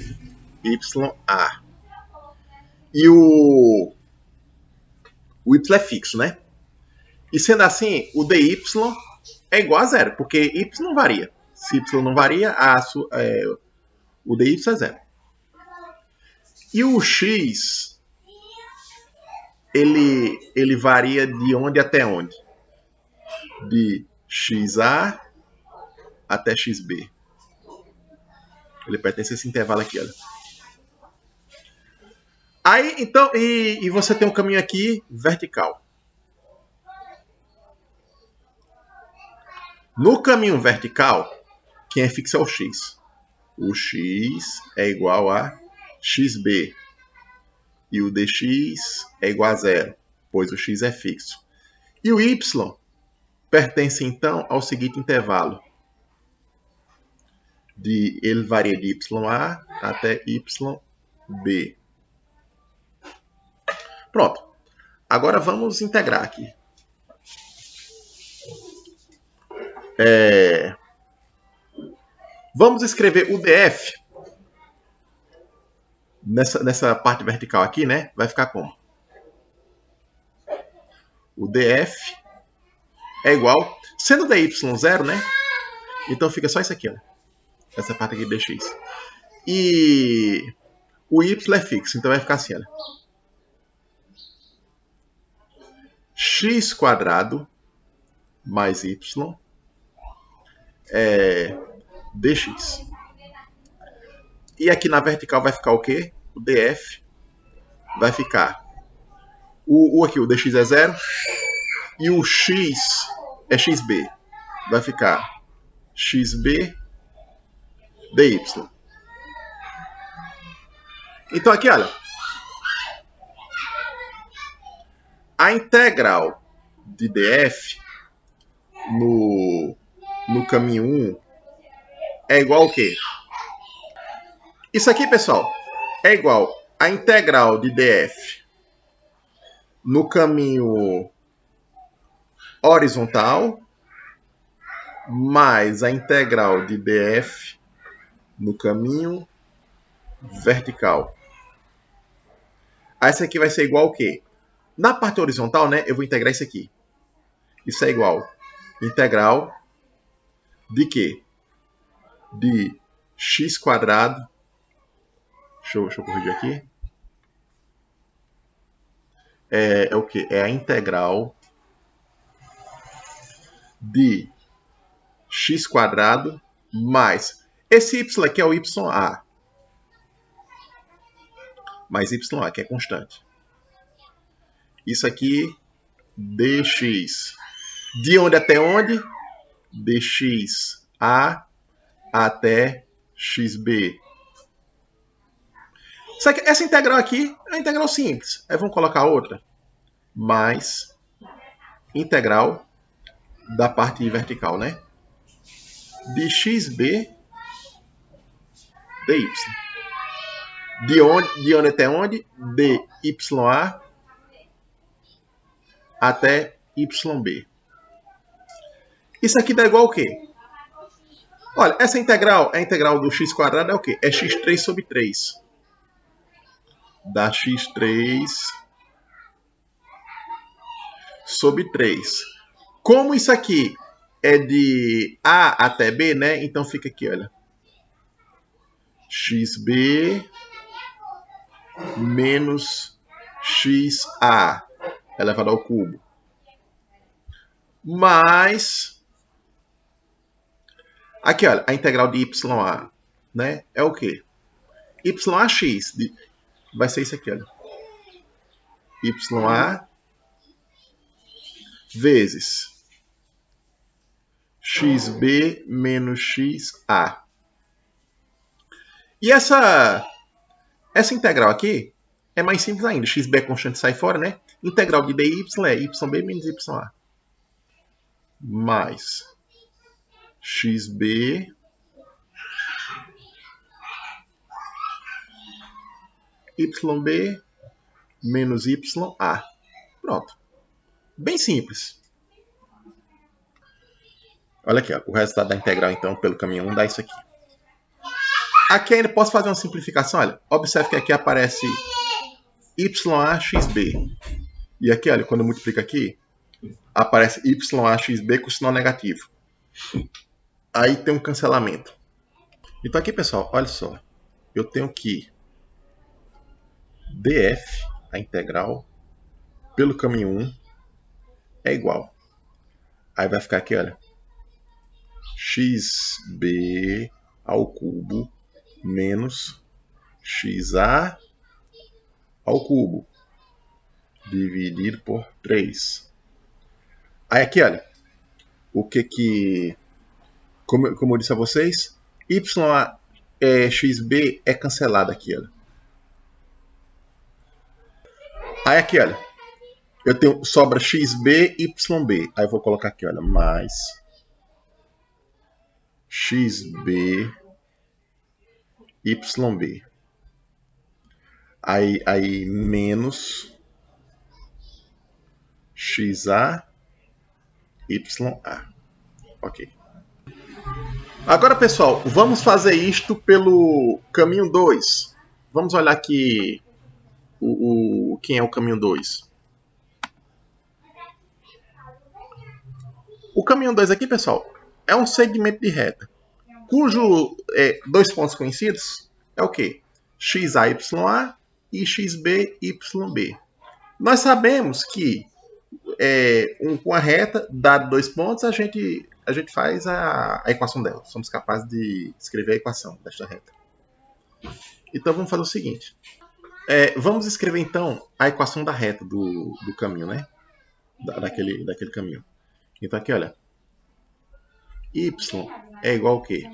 YA. E o y é fixo, né? E sendo assim, o dy é igual a zero, porque y não varia. Se y não varia, o dy é zero. E o x, ele varia de onde até onde? De xa até xb. Ele pertence a esse intervalo aqui, olha. Aí, então, e você tem um caminho aqui vertical. No caminho vertical, quem é fixo é o x. O x é igual a xb. E o dx é igual a zero, pois o x é fixo. E o y pertence, então, ao seguinte intervalo. Ele varia de YA até YB. Pronto. Agora vamos integrar aqui. Vamos escrever o DF nessa parte vertical aqui, né? Vai ficar como? O DF é igual, sendo dy 0, né? Então fica só isso aqui, ó. Essa parte aqui dx. E o y é fixo, então vai ficar assim, olha. X quadrado mais y dx. E aqui na vertical vai ficar o quê? O df vai ficar aqui, o dx é zero e o x é xb. Vai ficar xb dy. Então aqui, olha, a integral de df no caminho 1 é igual ao quê? Isso aqui, pessoal, é igual a integral de df no caminho horizontal mais a integral de df no caminho vertical. Aí isso aqui vai ser igual ao quê? Na parte horizontal, né, eu vou integrar isso aqui. Isso é igual integral de quê? De x quadrado. Deixa eu corrigir aqui. É o quê? É a integral de x quadrado mais esse y aqui é o YA. Mais YA, que é constante. Isso aqui, dx. De onde até onde? Dxa até xb. Essa integral aqui é uma integral simples. Aí vamos colocar outra. Mais integral da parte vertical, né? De xb dy. De onde até onde? De ya até yb. Isso aqui dá igual ao quê? Olha, essa integral, a integral do x quadrado é o quê? É x3 sobre 3. Dá x3 sobre 3. Como isso aqui é de A até B, né? Então fica aqui, olha. xb menos xa elevado ao cubo. Mais... Aqui, olha, a integral de ya né, é o quê? YAX vai ser isso aqui, olha. YA vezes XB menos XA. E essa integral aqui é mais simples ainda. XB é constante, sai fora, né? Integral de dy é YB menos YA. Mais XB YB menos YA. Pronto. Bem simples. Olha aqui, ó, o resultado da integral, então, pelo caminho 1 dá isso aqui. Aqui ainda posso fazer uma simplificação, olha. Observe que aqui aparece YAXB. E aqui, olha, quando eu multiplico aqui, aparece YAXB com sinal negativo. Aí tem um cancelamento. Então aqui, pessoal, olha só. Eu tenho que df, a integral, pelo caminho 1, é igual. Aí vai ficar aqui, olha. XB ao cubo menos XA ao cubo dividido por 3. Aí aqui, olha, o que como eu disse a vocês, XB é cancelado aqui, olha. Aí aqui, olha, eu tenho, sobra XB, YB. Aí eu vou colocar aqui, olha, mais XB, YB. Aí menos XA, YA. Ok. Agora, pessoal, vamos fazer isto pelo caminho 2. Vamos olhar aqui quem é o caminho 2. O caminho 2 aqui, pessoal, é um segmento de reta, cujo dois pontos conhecidos é o quê? XA, YA e XB, YB. Nós sabemos que com a reta, dado dois pontos, a gente faz a equação dela. Somos capazes de escrever a equação desta reta. Então vamos fazer o seguinte. Vamos escrever então a equação da reta do caminho, né? Daquele caminho. Então aqui, olha. Y é igual ao quê?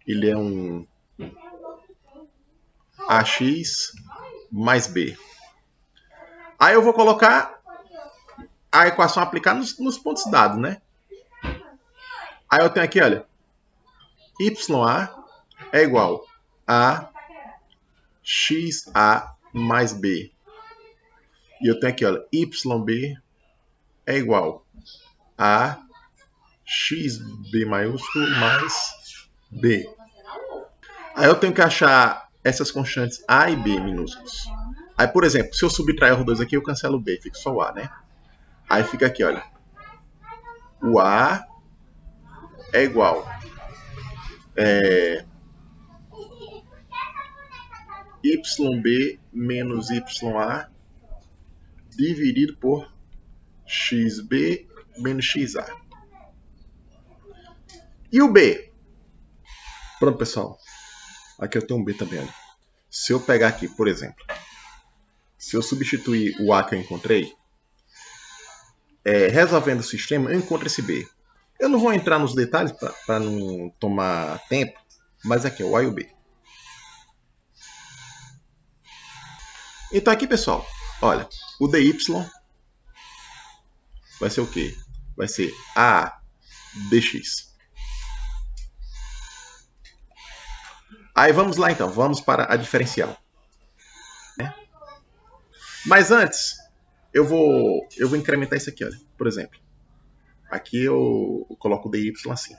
Ele é um AX mais B. Aí eu vou colocar a equação aplicada nos pontos dados, né? Aí eu tenho aqui, olha. YA é igual a XA mais B. E eu tenho aqui, olha. YB é igual a XB maiúsculo mais B. Aí eu tenho que achar essas constantes A e B minúsculos. Aí, por exemplo, se eu subtrair os dois aqui, eu cancelo o B, fica só o A, né? Aí fica aqui, olha. O A é igual YB menos YA dividido por XB menos XA. E o B? Pronto, pessoal. Aqui eu tenho um B também, olha. Se eu pegar aqui, por exemplo, se eu substituir o A que eu encontrei, resolvendo o sistema, eu encontro esse B. Eu não vou entrar nos detalhes para não tomar tempo, mas aqui é o A e o B. Então aqui, pessoal, olha, o dy vai ser o quê? Vai ser A dx. Aí vamos lá então, vamos para a diferencial. Mas antes, eu vou incrementar isso aqui, olha. Por exemplo, aqui eu coloco o dy assim.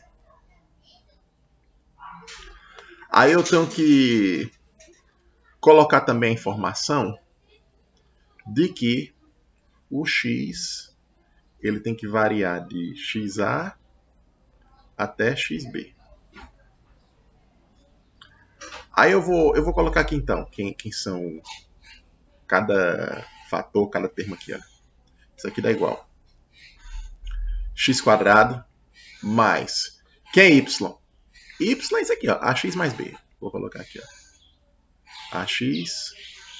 Aí eu tenho que colocar também a informação de que o x ele tem que variar de XA até XB. Aí eu vou colocar aqui então quem são cada fator, cada termo aqui. Olha. Isso aqui dá igual x² mais... Quem é y? Y é isso aqui, ó, ax mais b. Vou colocar aqui, ó. AX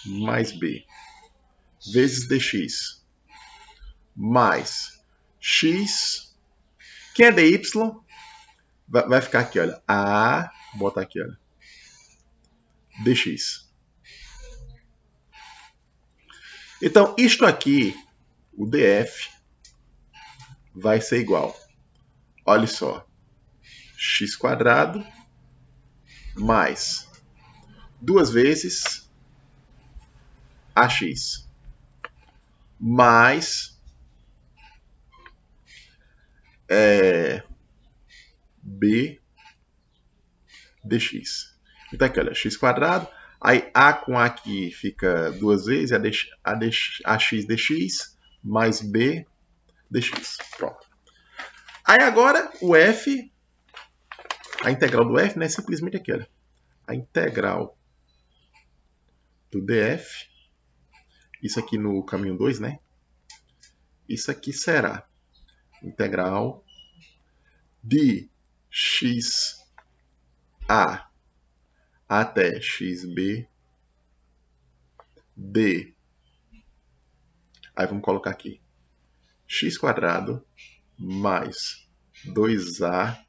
mais B vezes DX mais X. Quem é DY vai ficar aqui, olha. A, vou botar aqui, olha. DX. Então, isto aqui, o DF, vai ser igual. Olha só. X quadrado mais 2 vezes AX mais B dx. Então aqui, olha, x quadrado. Aí A com A aqui fica 2 vezes, AX dx mais B dx. Pronto. Aí agora o F, a integral do F, né, é simplesmente aqui, olha. A integral do df, isso aqui no caminho 2, né? Isso aqui será integral de xa até xb d. Aí vamos colocar aqui x quadrado mais 2ax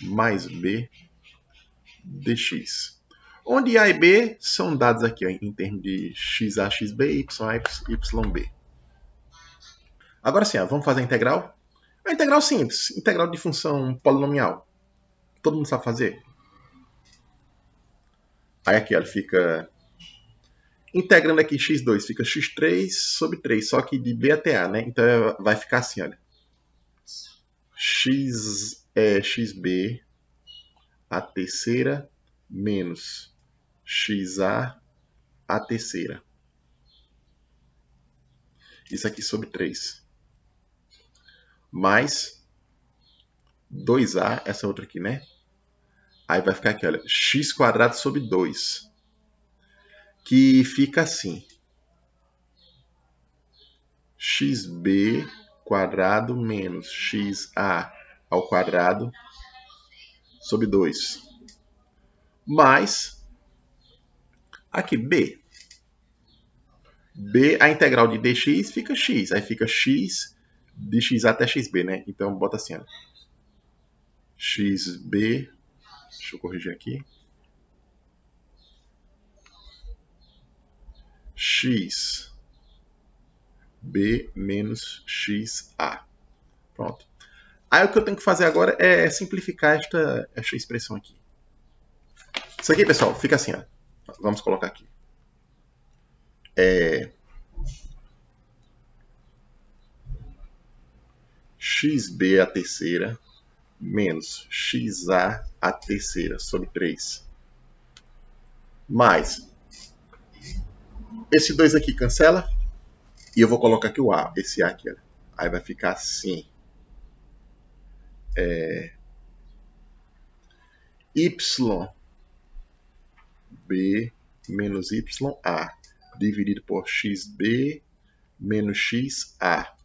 mais b dx. Onde a e b são dados aqui ó, em termos de xa, xb, ya, yb. Agora sim, ó, vamos fazer a integral. A integral simples, integral de função polinomial. Todo mundo sabe fazer? Aí aqui ó, fica... Integrando aqui x2, fica x3 sobre 3, só que de b até a, né? Então vai ficar assim, olha. xb a terceira menos xa a terceira. Isso aqui sobre 3. Mais 2a, essa outra aqui, né? Aí vai ficar aqui, olha, x quadrado sobre 2. Que fica assim. xb quadrado menos xa ao quadrado sobre 2. Mais, aqui, b. B, a integral de dx fica x. Aí fica x de x até xb, né? Então, bota assim, ó. xb, deixa eu corrigir aqui. xb menos xa. Pronto. Aí o que eu tenho que fazer agora é simplificar esta expressão aqui. Isso aqui, pessoal, fica assim, ó. Vamos colocar aqui. xb a terceira menos xa a terceira sobre 3. Mais esse 2 aqui cancela. E eu vou colocar aqui o a, esse a aqui. Ó. Aí vai ficar assim. YB menos YA dividido por XB menos XA.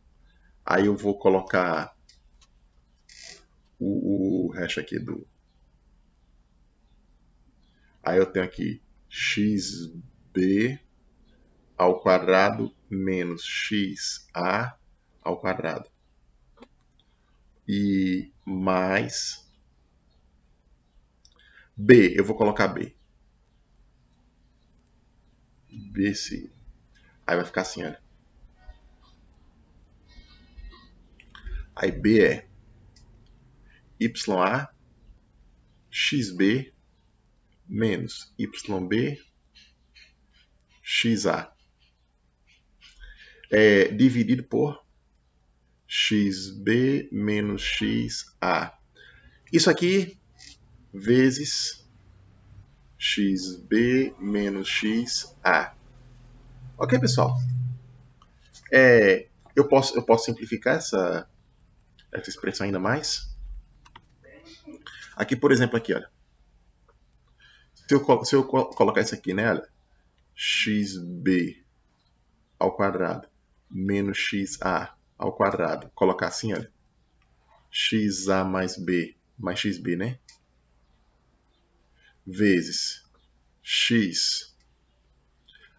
Aí eu vou colocar o resto aqui do... Aí eu tenho aqui XB ao quadrado menos XA ao quadrado. E mais B, eu vou colocar B. BC. Aí vai ficar assim, olha. Aí B é YA XB menos YB XA. Dividido por XB menos XA. Isso aqui vezes XB menos XA. Ok, pessoal? Eu posso simplificar essa expressão ainda mais? Aqui, por exemplo, aqui, olha. Se eu colocar isso aqui, né, olha. XB ao quadrado menos XA ao quadrado. Colocar assim, olha. XA mais B mais XB, né? vezes x.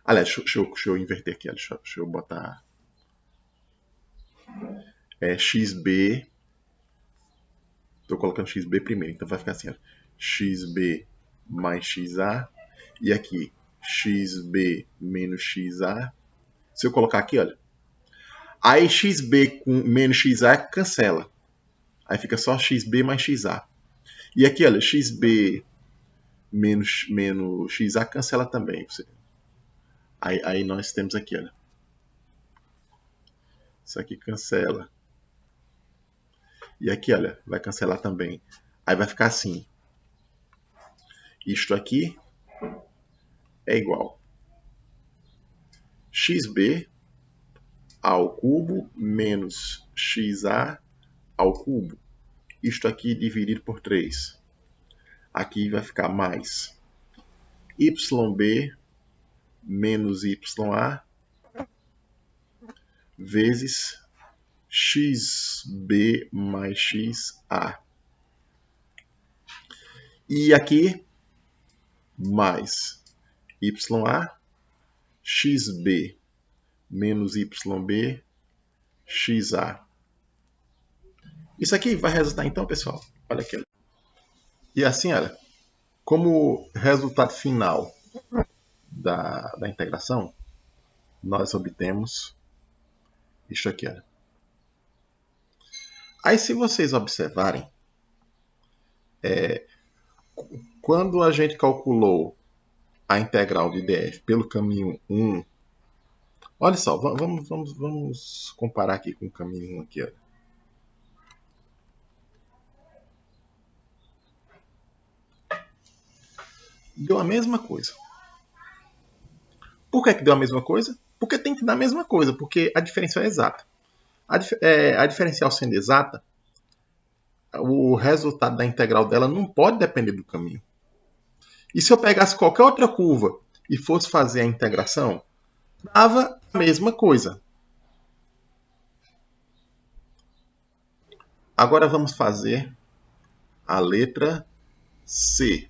Aliás, deixa eu inverter aqui. Deixa eu botar xb. Estou colocando xb primeiro, então vai ficar assim, ó, xb mais xa, e aqui xb menos xa. Se eu colocar aqui, olha, aí xb com menos xa cancela, aí fica só xb mais xa. E aqui, olha, xb menos xa cancela também. Aí nós temos aqui, olha, isso aqui cancela. E aqui, olha, vai cancelar também. Aí vai ficar assim. Isto aqui é igual xb ao cubo menos xa ao cubo. Isto aqui dividido por 3. Aqui vai ficar mais yb menos ya vezes xb mais xa. E aqui mais ya, xb menos yb, xa. Isso aqui vai resultar então, pessoal, olha aqui. E assim, olha, como resultado final da integração, nós obtemos isso aqui, olha. Aí, se vocês observarem, quando a gente calculou a integral de df pelo caminho 1, olha só, vamos comparar aqui com o caminho 1 aqui, olha. Deu a mesma coisa. Por que deu a mesma coisa? Porque tem que dar a mesma coisa, porque a diferencial é exata. A diferencial sendo exata, o resultado da integral dela não pode depender do caminho. E se eu pegasse qualquer outra curva e fosse fazer a integração, dava a mesma coisa. Agora vamos fazer a letra C.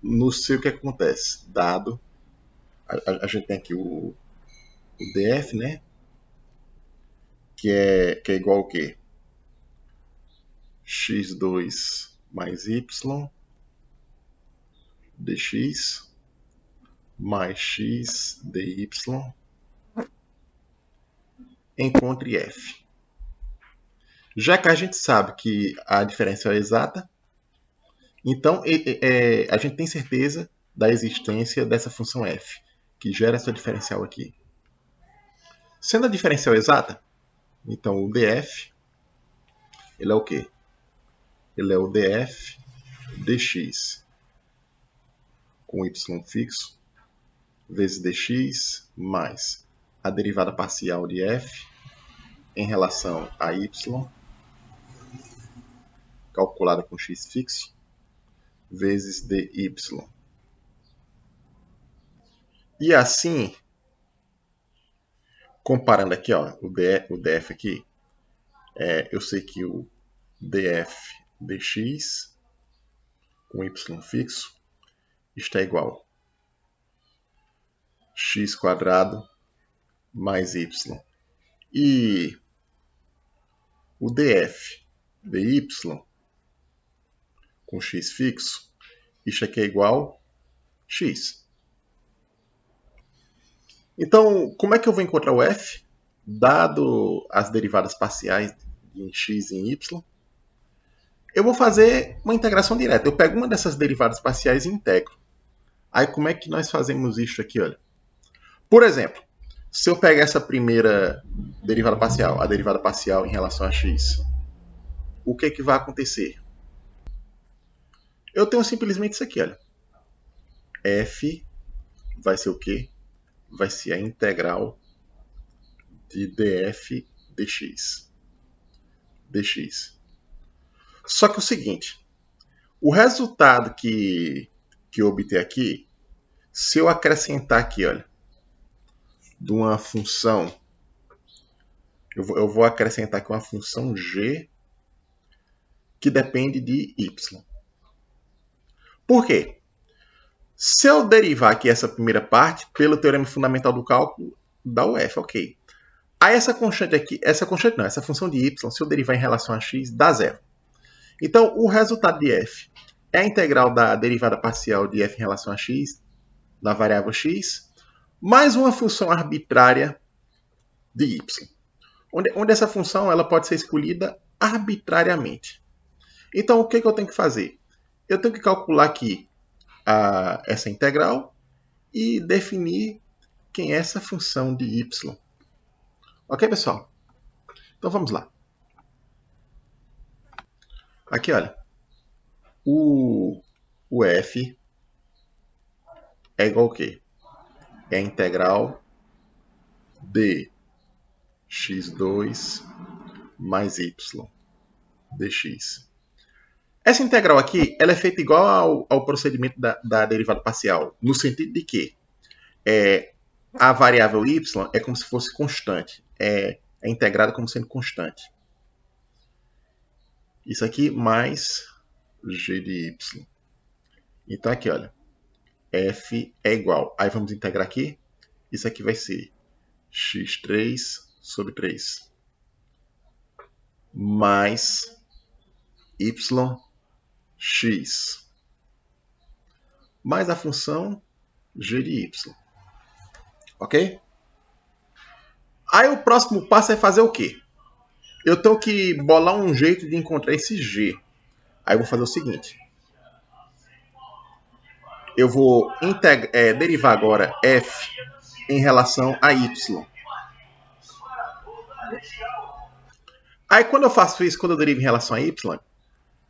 No C o que acontece? Dado, a gente tem aqui o df, né? Que é igual ao quê? x2 mais y dx mais x dy. Encontre f. Já que a gente sabe que a diferencial é exata, então a gente tem certeza da existência dessa função f, que gera essa diferencial aqui. Sendo a diferencial exata, então o df, ele é o quê? Ele é o df dx com y fixo vezes dx mais a derivada parcial de f em relação a y calculada com x fixo vezes dy. E assim, comparando aqui, ó, o df aqui, eu sei que o df dx com y fixo está igual x quadrado mais y. E o df dy com x fixo, isso aqui é igual a x. Então, como é que eu vou encontrar o f? Dado as derivadas parciais em x e em y, eu vou fazer uma integração direta. Eu pego uma dessas derivadas parciais e integro. Aí, como é que nós fazemos isso aqui? Olha. Por exemplo, se eu pegar essa primeira derivada parcial, a derivada parcial em relação a x, o que é que vai acontecer? Eu tenho simplesmente isso aqui, olha. F vai ser o quê? Vai ser a integral de df dx. Só que é o seguinte, o resultado que eu obter aqui, se eu acrescentar aqui, olha, de uma função Eu vou acrescentar aqui uma função g que depende de y. Por quê? Se eu derivar aqui essa primeira parte pelo teorema fundamental do cálculo, dá o f, ok. Aí essa constante aqui, essa função de y, se eu derivar em relação a x, dá zero. Então, o resultado de f é a integral da derivada parcial de f em relação a x, da variável x, mais uma função arbitrária de y. Onde essa função ela pode ser escolhida arbitrariamente. Então, o que eu tenho que fazer? Eu tenho que calcular aqui essa integral e definir quem é essa função de y. Ok, pessoal? Então, vamos lá. Aqui, olha. O f é igual ao quê? É a integral de x2 mais y dx. Essa integral aqui ela é feita igual ao procedimento da derivada parcial, no sentido de que a variável y é como se fosse constante, é integrada como sendo constante. Isso aqui mais g de y. Então aqui, olha, f é igual. Aí vamos integrar aqui. Isso aqui vai ser x3 sobre 3 mais yx mais a função g de y. Ok? Aí o próximo passo é fazer o quê? Eu tenho que bolar um jeito de encontrar esse g. Aí eu vou fazer o seguinte. Eu vou derivar agora f em relação a y. Aí quando eu faço isso, quando eu derivo em relação a y,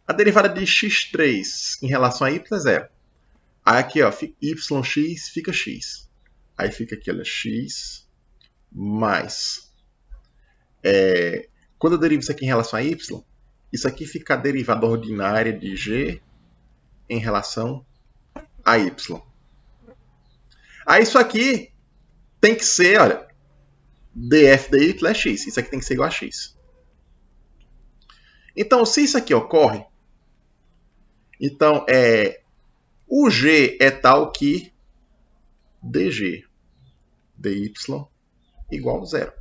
a derivada de x3 em relação a y é zero. Aí aqui, ó, yx fica x. Aí fica aqui, olha, x mais... quando eu derivo isso aqui em relação a y, isso aqui fica a derivada ordinária de g em relação a y. Aí isso aqui tem que ser, olha, df dy é x. Isso aqui tem que ser igual a x. Então, se isso aqui ocorre, então o g é tal que dg dy igual a zero.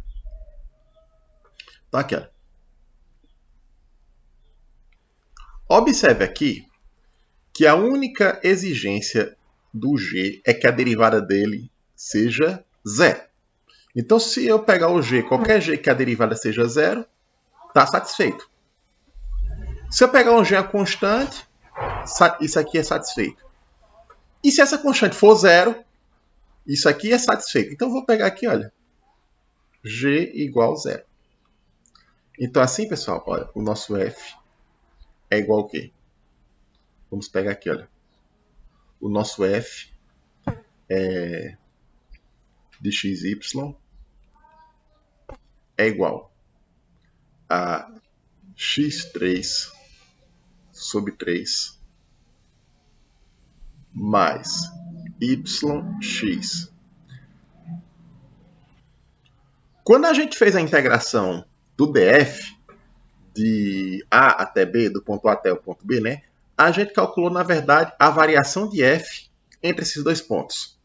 Então aqui, olha. Observe aqui que a única exigência do g é que a derivada dele seja zero. Então, se eu pegar o g, qualquer g que a derivada seja zero, está satisfeito. Se eu pegar um g constante, isso aqui é satisfeito. E se essa constante for zero, isso aqui é satisfeito. Então, eu vou pegar aqui, olha, g igual a zero. Então, assim, pessoal, olha, o nosso f é igual ao quê? Vamos pegar aqui, olha. O nosso f de xy é igual a x3 sobre 3 mais yx. Quando a gente fez a integração do df de A até B, do ponto A até o ponto B, né, a gente calculou, na verdade, a variação de f entre esses dois pontos.